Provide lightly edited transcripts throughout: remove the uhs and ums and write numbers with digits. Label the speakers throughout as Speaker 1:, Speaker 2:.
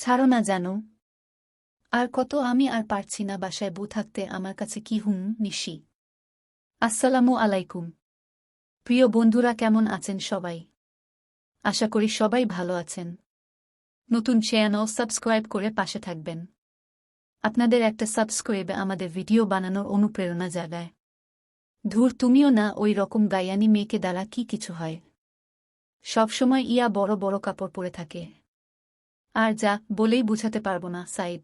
Speaker 1: ছাড়ো না জানো। আর কত আমি আর পারছি না বাসায় বউ থাকতে আমার কাছে কি নিশি। আসসালামু আলাইকুম। প্রিয় বন্ধুরা, কেমন আছেন সবাই? আশা করি সবাই ভালো আছেন। নতুন চ্যানেল সাবস্ক্রাইব করে পাশে থাকবেন। আপনাদের একটা সাবস্ক্রাইবে আমাদের ভিডিও বানানোর অনুপ্রেরণা জাগায়। ধুর, তুমিও না ওই রকম গায়ানি মেয়েকে দ্বারা কি কিছু হয়। সবসময় ইয়া বড় বড় কাপড় পরে থাকে। আর যা বলেই বুঝাতে পারবো না সাইদ।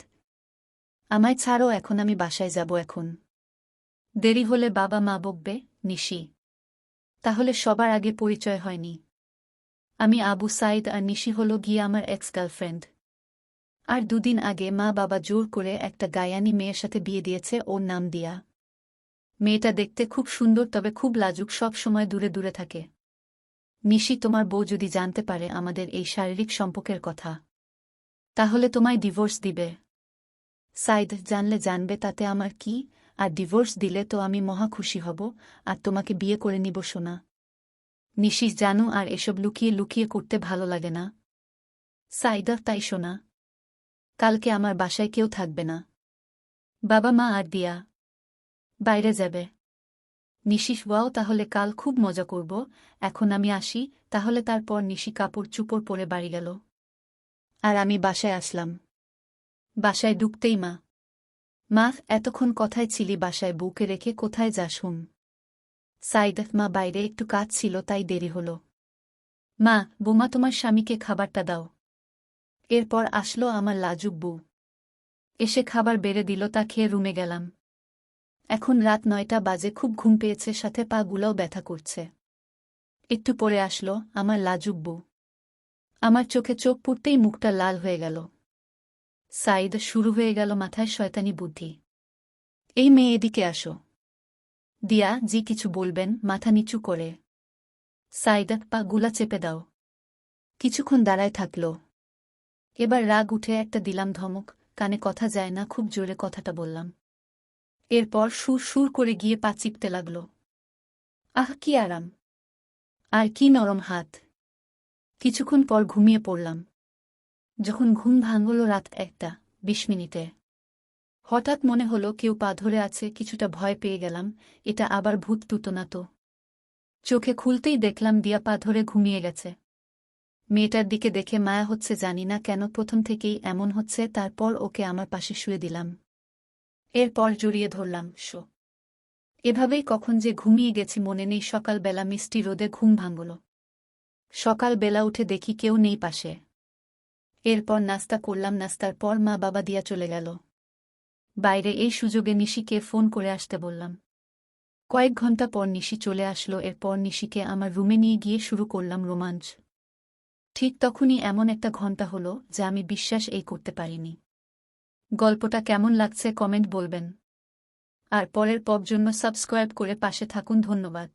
Speaker 1: আমায় ছাড়ো, এখন আমি বাসায় যাব এখন। দেরি হলে বাবা মা বকবে। নিশি, তাহলে সবার আগে পরিচয় হয়নি। আমি আবু সাইদ আর নিশি হল গিয়ে আমার এক্স গার্লফ্রেন্ড। আর দুদিন আগে মা বাবা জোর করে একটা গায়ানি মেয়ের সাথে বিয়ে দিয়েছে, ওর নাম দিয়া। মেয়েটা দেখতে খুব সুন্দর, তবে খুব লাজুক, সব সময় দূরে দূরে থাকে। নিশি, তোমার বউ যদি জানতে পারে আমাদের এই শারীরিক সম্পর্কের কথা, তাহলে তোমায় ডিভোর্স দিবে। সাইদ, জানলে জানবে, তাতে আমার কি। আর ডিভোর্স দিলে তো আমি মহা খুশি হব, আর তোমাকে বিয়ে করে নিব সোনা। নিশি, জানো, আর এসব লুকিয়ে লুকিয়ে করতে ভালো লাগে না। সাইদা, তাই শোনা। কালকে আমার বাসায় কেউ থাকবে না। বাবা মা আর দিয়া বাইরে যাবে। নিশি, ওয়াও, তাহলে কাল খুব মজা করব। এখন আমি আসি তাহলে। তারপর নিশি কাপড় চুপড় পরে বাড়ি গেল। আর আমি বাসায় আসলাম। বাসায় ঢুকতেই মা, মা, এতক্ষণ কোথায় ছিলি? বাসায় বউকে রেখে কোথায় যাস? সাইদ, মা, বাইরে একটু কাজ ছিল তাই দেরি হল। মা, বোমা, তোমার স্বামীকে খাবারটা দাও। এরপর আসলো আমার লাজুক বউ। এসে খাবার বেড়ে দিল, তা খেয়ে রুমে গেলাম। এখন রাত 9টা বাজে, খুব ঘুম পেয়েছে, সাথে পা গুলাও ব্যথা করছে। একটু পরে আসলো আমার লাজুক বউ। আমার চোখে চোখ পড়তেই মুখটা লাল হয়ে গেল। সাইদ, শুরু হয়ে গেল মাথায় শয়তানি বুদ্ধি। এই মেয়ে, এদিকে আসো। দিয়া, জি কিছু বলবেন? মাথা নিচু করে। সাইদ, পা গুলা চেপে দাও। কিছুক্ষণ দাঁড়ায় থাকল। এবার রাগ উঠে একটা দিলাম ধমক। কানে কথা যায় না, খুব জোরে কথাটা বললাম। এরপর সুর সুর করে গিয়ে পা চিপতে লাগল। আহ, কি আরাম! আর কি নরম হাত! কিছুক্ষণ পর ঘুমিয়ে পড়লাম। যখন ঘুম ভাঙল রাত 1:20। হঠাৎ মনে হলো কেউ পা ধরে আছে, কিছুটা ভয় পেয়ে গেলাম। এটা আবার ভূত টুতো না তো? চোখে খুলতেই দেখলাম দিয়া পা ধরে ঘুমিয়ে গেছে। মেয়েটার দিকে দেখে মায়া হচ্ছে, জানি না কেন প্রথম থেকেই এমন হচ্ছে। তারপর ওকে আমার পাশে শুয়ে দিলাম। এরপর জড়িয়ে ধরলাম। এভাবেই কখন যে ঘুমিয়ে গেছি মনে নেই। সকালবেলা মিষ্টি রোদে ঘুম ভাঙল। সকালবেলা উঠে দেখি কেউ নেই পাশে। এরপর নাস্তা করলাম। নাস্তার পর মা বাবা দিয়া চলে গেল বাইরে। এই সুযোগে নিশিকে ফোন করে আসতে বললাম। কয়েক ঘন্টা পর নিশি চলে আসলো। এরপর নিশিকে আমার রুমে নিয়ে গিয়ে শুরু করলাম রোমাঞ্চ। ঠিক তখনই এমন একটা ঘন্টা হলো যা আমি বিশ্বাস করতে পারিনি। গল্পটা কেমন লাগছে কমেন্ট বলবেন। আর পরের পর্ব জন্য সাবস্ক্রাইব করে পাশে থাকুন। ধন্যবাদ।